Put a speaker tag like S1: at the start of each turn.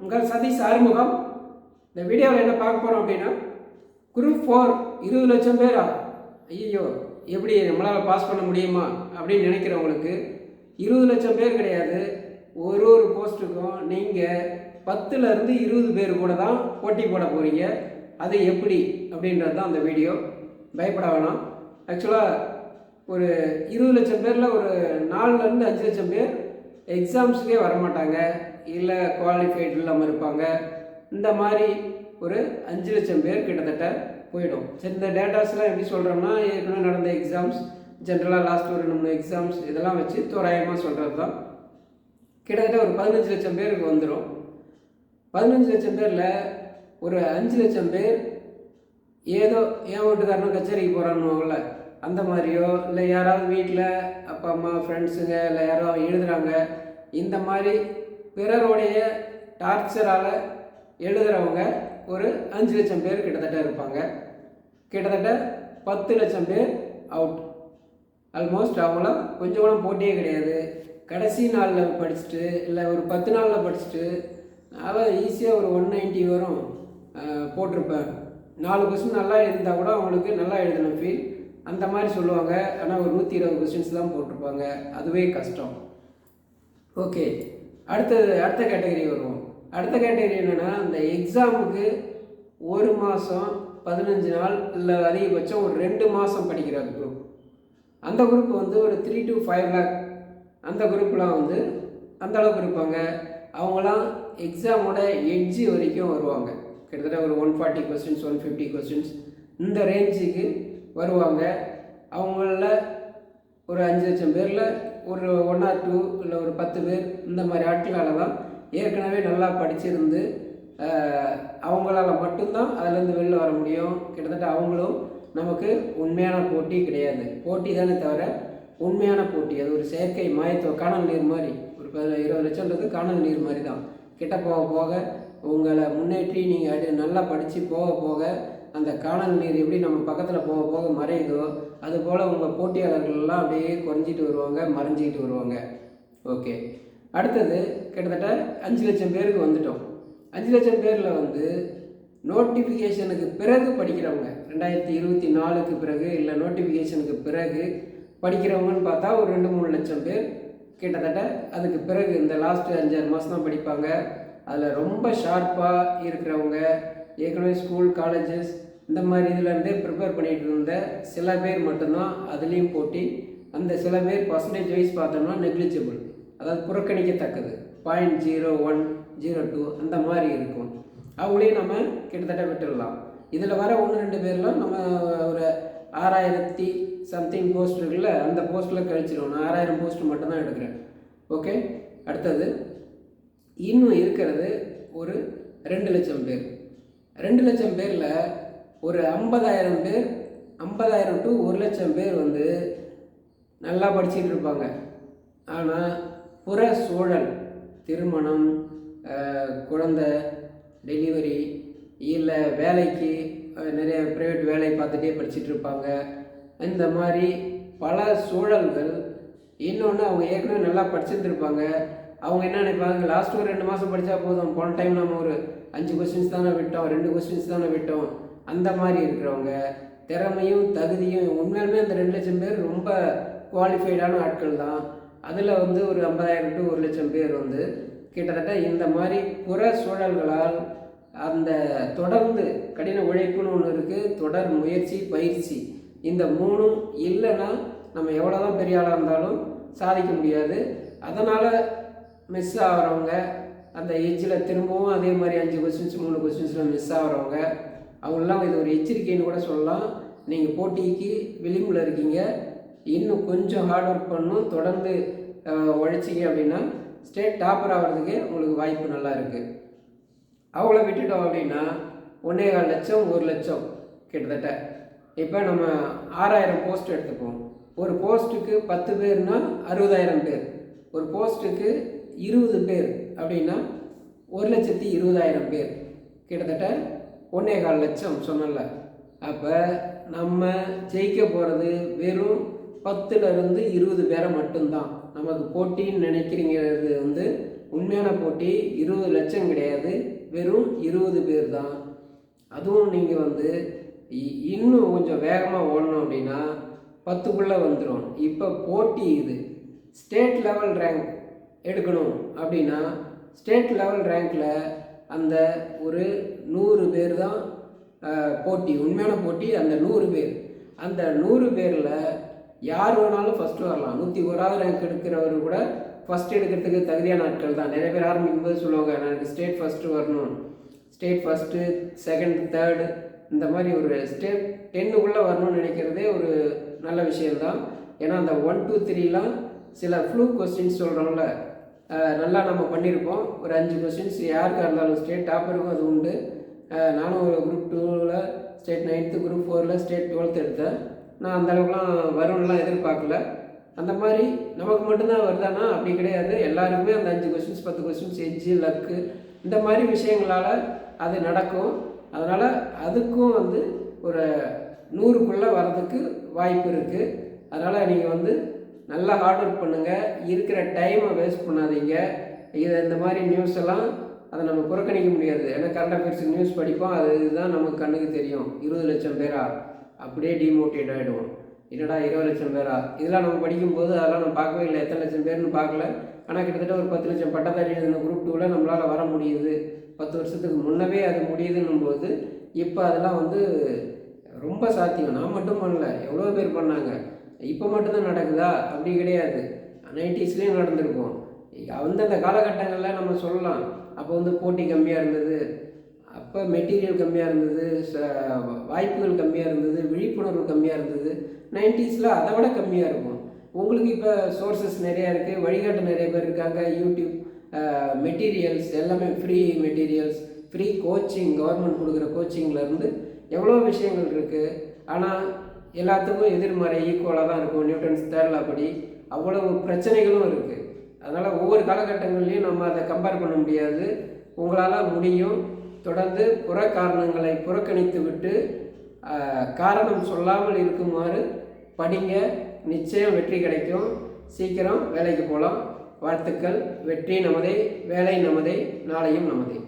S1: உங்கள் சதீஷ் ஆறுமுகம். இந்த வீடியோவில் என்ன பார்க்க போகிறோம் அப்படின்னா, குரூப் 4 20 லட்சம் பேரா? ஐயோ, எப்படி நம்மளால் பாஸ் பண்ண முடியுமா அப்படின்னு நினைக்கிறவங்களுக்கு 20 லட்சம் பேர் கிடையாது. ஒரு போஸ்ட்டுக்கும் நீங்கள் 10லேருந்து 20 பேர் கூட தான் போட்டி போட போகிறீங்க. அது எப்படி அப்படின்றது தான் அந்த வீடியோ. பயப்பட வேணாம். ஆக்சுவலாக ஒரு 20 லட்சம் பேரில் ஒரு 4லேருந்து 5 லட்சம் பேர் எக்ஸாம்ஸுக்கே வரமாட்டாங்க, இல்லை குவாலிஃபைடு இல்லாமல் இருப்பாங்க. இந்த மாதிரி ஒரு 5 லட்சம் பேர் கிட்டத்தட்ட போயிடும். சரி, இந்த டேட்டாஸ்லாம் எப்படி சொல்கிறோம்னா, ஏற்கனவே நடந்த எக்ஸாம்ஸ், ஜென்ரலாக லாஸ்ட் ஒரு 2 எக்ஸாம்ஸ் இதெல்லாம் வச்சு தோராயமாக சொல்கிறது தான். கிட்டத்தட்ட ஒரு 15 லட்சம் பேருக்கு வந்துடும். 15 லட்சம் பேரில் ஒரு 5 லட்சம் பேர் ஏதோ என் வீட்டுக்காரனும் கச்சேரிக்கு போகிறான்னுவாங்கள்ல, அந்த மாதிரியோ, இல்லை யாராவது வீட்டில் அப்பா அம்மா ஃப்ரெண்ட்ஸுங்க இல்லை யாரோ எழுதுகிறாங்க, இந்த மாதிரி பிறருடைய டார்ச்சரால் எழுதுகிறவங்க ஒரு 5 லட்சம் பேர் கிட்டத்தட்ட இருப்பாங்க. கிட்டத்தட்ட 10 லட்சம் பேர் அவுட். ஆல்மோஸ்ட் அவங்களாம் கொஞ்சம் கூட போட்டியே கிடையாது. கடைசி நாளில் படிச்சுட்டு இல்லை ஒரு 10 நாளில் படிச்சுட்டு அதான் ஈஸியாக ஒரு 190 வரும் போட்டிருப்பேன். 4 கொஸ்டின் நல்லா எழுதியிருந்தால் கூட அவங்களுக்கு நல்லா எழுதின ஃபீல் அந்த மாதிரி சொல்லுவாங்க. ஆனால் ஒரு 120 கொஸ்டின்ஸ் தான் போட்டிருப்பாங்க. அதுவே கஷ்டம். ஓகே, அடுத்த கேட்டகரி வருவோம். அடுத்த கேட்டகரி என்னென்னா, அந்த எக்ஸாமுக்கு 1 மாதம் 15 நாள் இல்லை அதிகபட்சம் ஒரு 2 மாதம் படிக்கிற குரூப். அந்த குரூப் வந்து ஒரு 3 to 5 lakh அந்த குரூப்லாம் வந்து அந்தளவுக்கு இருப்பாங்க. அவங்களாம் எக்ஸாமோட எட்ஜி வரைக்கும் வருவாங்க. கிட்டத்தட்ட ஒரு 140 கொஸ்டின்ஸ் 150 கொஸ்டின்ஸ் இந்த ரேஞ்சுக்கு வருவாங்க. அவங்கள ஒரு 5 லட்சம் பேரில் ஒரு 1 or 2 இல்லை ஒரு 10 பேர் இந்த மாதிரி ஆட்களால் தான் ஏற்கனவே நல்லா படிச்சிருந்து அவங்களால மட்டும்தான் அதிலேருந்து வெளில வர முடியும். கிட்டத்தட்ட அவங்களும் நமக்கு உண்மையான போட்டி கிடையாது. போட்டி தானே தவிர உண்மையான போட்டி அது ஒரு செயற்கை மாயத்துவ காணல் நீர் மாதிரி. ஒரு 20 லட்சம்ன்றது காணல் நீர் மாதிரி தான். கிட்ட போக போக உங்களை முன்னேற்றி நீங்கள் நல்லா படித்து போக போக அந்த காணல் நீர் எப்படி நம்ம பக்கத்தில் போக போக மறையுதோ, அதுபோல் உங்கள் போட்டியாளர்கள்லாம் அப்படியே குறைஞ்சிட்டு வருவாங்க, மறைஞ்சிக்கிட்டு வருவாங்க. ஓகே, அடுத்தது கிட்டத்தட்ட 5 லட்சம் பேருக்கு வந்துட்டோம். 5 லட்சம் பேரில் வந்து நோட்டிஃபிகேஷனுக்கு பிறகு படிக்கிறவங்க, 2024க்கு பிறகு இல்லை நோட்டிஃபிகேஷனுக்கு பிறகு படிக்கிறவங்கன்னு பார்த்தா ஒரு 2-3 லட்சம் பேர் கிட்டத்தட்ட. அதுக்கு பிறகு இந்த லாஸ்ட்டு 5-6 மாதம் தான் படிப்பாங்க. அதில் ரொம்ப ஷார்ப்பாக இருக்கிறவங்க, ஏற்கனவே ஸ்கூல் காலேஜஸ் இந்த மாதிரி இதுலேருந்தே ப்ரிப்பேர் பண்ணிகிட்டு இருந்த சில பேர் மட்டும்தான் அதுலேயும் போட்டி. அந்த சில பேர் பர்சன்டேஜ் வைஸ் பார்த்தோம்னா நெக்லிஜிபிள், அதாவது புறக்கணிக்கத்தக்கது, 0.0102 அந்த மாதிரி இருக்கும். அவங்களையும் நம்ம கிட்டத்தட்ட விட்டுடலாம். இதில் வர 1-2 பேர்லாம் நம்ம ஒரு 6000 சம்திங் போஸ்ட் இருக்குல்ல, அந்த போஸ்ட்டில் கழிச்சிடும். நான் 6000 போஸ்ட் மட்டும்தான் எடுக்கிறேன். ஓகே, அடுத்தது இன்னும் இருக்கிறது ஒரு 2 லட்சம் பேர். 2 லட்சம் பேரில் ஒரு 50,000 பேர், 50,000 to 1 லட்சம் பேர் வந்து நல்லா படிச்சுட்டு இருப்பாங்க. ஆனால் புற சூழல், திருமணம், குழந்தை, டெலிவரி, இல்லை வேலைக்கு நிறைய ப்ரைவேட் வேலை பார்த்துட்டே படிச்சுட்டு இருப்பாங்க. இந்த மாதிரி பல சூழல்கள். இன்னொன்று, அவங்க ஏற்கனவே நல்லா படிச்சுருந்துருப்பாங்க. அவங்க என்ன நினைப்பாங்க, லாஸ்ட் ஒரு 2 மாதம் படித்தா போதும், போன டைம் நம்ம ஒரு 5 கொஸ்டின்ஸ் தானே விட்டோம், 2 கொஸ்டின்ஸ் தானே விட்டோம், அந்த மாதிரி இருக்கிறவங்க. திறமையும் தகுதியும் உண்மையாலுமே அந்த 2 லட்சம் பேர் ரொம்ப குவாலிஃபைடான ஆட்கள் தான். அதில் வந்து ஒரு 50,000 to 1 லட்சம் பேர் வந்து கிட்டத்தட்ட இந்த மாதிரி புற சூழல்களால் அந்த தொடர்ந்து கடின உழைப்புன்னு ஒன்று இருக்குது, தொடர் முயற்சி, பயிற்சி, இந்த 3ம் இல்லைன்னா நம்ம எவ்வளோ தான் பெரிய ஆளாக இருந்தாலும் சாதிக்க முடியாது. அதனால் மிஸ் ஆகிறவங்க, அந்த எஜ்ஜில் திரும்பவும் அதே மாதிரி 5 கொஸ்டின்ஸ் 3 கொஸ்டின்ஸில் மிஸ் ஆகிறவங்க, அவங்களெலாம் இது ஒரு எச்சரிக்கைன்னு கூட சொல்லலாம். நீங்கள் போட்டிக்கு விளிம்பில் இருக்கீங்க, இன்னும் கொஞ்சம் ஹார்ட் ஒர்க் பண்ணணும், தொடர்ந்து உழைச்சிங்க அப்படின்னா ஸ்டேட் டாப்பர் ஆகிறதுக்கு உங்களுக்கு வாய்ப்பு நல்லா இருக்குது. அவங்கள விட்டுட்டோம் அப்படின்னா 1.25 லட்சம் 1 லட்சம் கிட்டத்தட்ட. இப்போ நம்ம 6000 போஸ்ட் எடுத்துப்போம். ஒரு போஸ்ட்டுக்கு 10 பேர்னா 60,000 பேர். ஒரு போஸ்ட்டுக்கு 20 பேர் அப்படின்னா 1,20,000 பேர், கிட்டத்தட்ட 1.25 லட்சம் சொன்னல. அப்போ நம்ம ஜெயிக்க போகிறது வெறும் 10லேருந்து 20 பேரை மட்டும்தான். நமக்கு போட்டின்னு நினைக்கிறீங்கிறது வந்து உண்மையான போட்டி 20 லட்சம் கிடையாது, வெறும் 20 பேர் தான். அதுவும் நீங்கள் வந்து இன்னும் கொஞ்சம் வேகமாக ஓடணும் அப்படின்னா 10க்குள்ளே வந்துடும். இப்போ போட்டி இது ஸ்டேட் லெவல் ரேங்க் எடுக்கணும் அப்படின்னா ஸ்டேட் லெவல் ரேங்கில் அந்த ஒரு 100 பேர் தான் போட்டி, உண்மையான போட்டி. அந்த 100 பேர், அந்த 100 பேரில் யார் வேணாலும் ஃபஸ்ட்டு வரலாம். 101வது ரேங்க் எடுக்கிறவர் கூட ஃபஸ்ட் எடுக்கிறதுக்கு தகுதியான ஆட்கள் தான். நிறைய பேர் ஆரம்பிக்கும்போது சொல்லுவாங்க, எனக்கு ஸ்டேட் ஃபஸ்ட்டு வரணும், ஸ்டேட் ஃபஸ்ட்டு, செகண்ட், தேர்டு, இந்த மாதிரி ஒரு ஸ்டேட் 10க்குள்ளே வரணும்னு நினைக்கிறதே ஒரு நல்ல விஷயந்தான். ஏன்னா அந்த 1, 2, 3லாம் சில ஃப்ளூ கொஸ்டின்ஸ் சொல்கிறோம்ல, நல்லா நம்ம பண்ணியிருப்போம். ஒரு 5 கொஸ்டின்ஸ் யாருக்காக இருந்தாலும் ஸ்டேட் டாப்பருக்கும் அது உண்டு. நானும் ஒரு குரூப் 2ல் state 9th, group 4ல் state 12th எடுத்தேன். நான் அந்தளவுக்குலாம் வரும்லாம் எதிர்பார்க்கல. அந்த மாதிரி நமக்கு மட்டும்தான் வருதானா? அப்படி கிடையாது. எல்லாருக்குமே அந்த 5 கொஸ்டின்ஸ் 10 கொஸ்டின்ஸ் எட்ஜு, லக்கு, இந்த மாதிரி விஷயங்களால் அது நடக்கும். அதனால் அதுக்கும் வந்து ஒரு 100க்குள்ளே வர்றதுக்கு வாய்ப்பு இருக்குது. அதனால் நீங்கள் வந்து நல்லா ஹார்ட் ஒர்க் பண்ணுங்கள், இருக்கிற டைமை வேஸ்ட் பண்ணாதீங்க. இந்த மாதிரி நியூஸ் எல்லாம் அதை நம்ம புறக்கணிக்க முடியாது. ஏன்னா கரண்ட் அஃபேர்ஸ் நியூஸ் படிப்போம், அதுதான் நமக்கு கண்ணுக்கு தெரியும். 20 லட்சம் பேரா, அப்படியே டிமோட்டிவேட் ஆகிடுவோம். என்னடா 20 லட்சம் பேரா, இதெல்லாம் நம்ம படிக்கும்போது அதெல்லாம் நம்ம பார்க்கவே இல்லை, எத்தனை லட்சம் பேர்னு பார்க்கல. ஆனால் கிட்டத்தட்ட ஒரு 10 லட்சம் பட்டதாரி எழுதின குரூப் 2ல் நம்மளால் வர முடியுது. 10 வருஷத்துக்கு முன்னவே அது முடியுதுன்னும் போது இப்போ அதெல்லாம் வந்து ரொம்ப சாத்தியம். நான் மட்டும் பண்ணல, எவ்வளோ பேர் பண்ணாங்க. இப்போ மட்டும்தான் நடக்குதா? அப்படி கிடையாது. 90ஸ்லேயும் நடந்திருக்கும். அந்தந்த காலகட்டங்களில் நம்ம சொல்லலாம், அப்போ வந்து போட்டி கம்மியாக இருந்தது, அப்போ மெட்டீரியல் கம்மியாக இருந்தது, வாய்ப்புகள் கம்மியாக இருந்தது, விழிப்புணர்வு கம்மியாக இருந்தது. 90ஸ்ல அதை விட கம்மியாக இருக்கும். உங்களுக்கு இப்போ சோர்சஸ் நிறையா இருக்குது, வழிகாட்டு நிறைய பேர் இருக்காங்க, யூடியூப், மெட்டீரியல்ஸ் எல்லாமே free materials, free coaching, government கொடுக்குற கோச்சிங்லேருந்து எவ்வளோ விஷயங்கள் இருக்குது. ஆனால் எல்லாத்துக்கும் எதிர்மறை ஈக்குவலாக தான் இருக்கும். நியூட்டன்ஸ் தேர்ட் லா படி அவ்வளவு பிரச்சனைகளும் இருக்குது. அதனால் ஒவ்வொரு காலகட்டங்கள்லையும் நம்ம அதை கம்பேர் பண்ண முடியாது. உங்களால் முடியும். தொடர்ந்து புற காரணங்களை புறக்கணித்து விட்டு காரணம் சொல்லாமல் இருக்குமாறு படிங்க. நிச்சயம் வெற்றி கிடைக்கும். சீக்கிரம் வேலைக்கு போகலாம். வாழ்த்துக்கள். வெற்றி நமதே, வேலை நமதே, நாளையும் நமதே.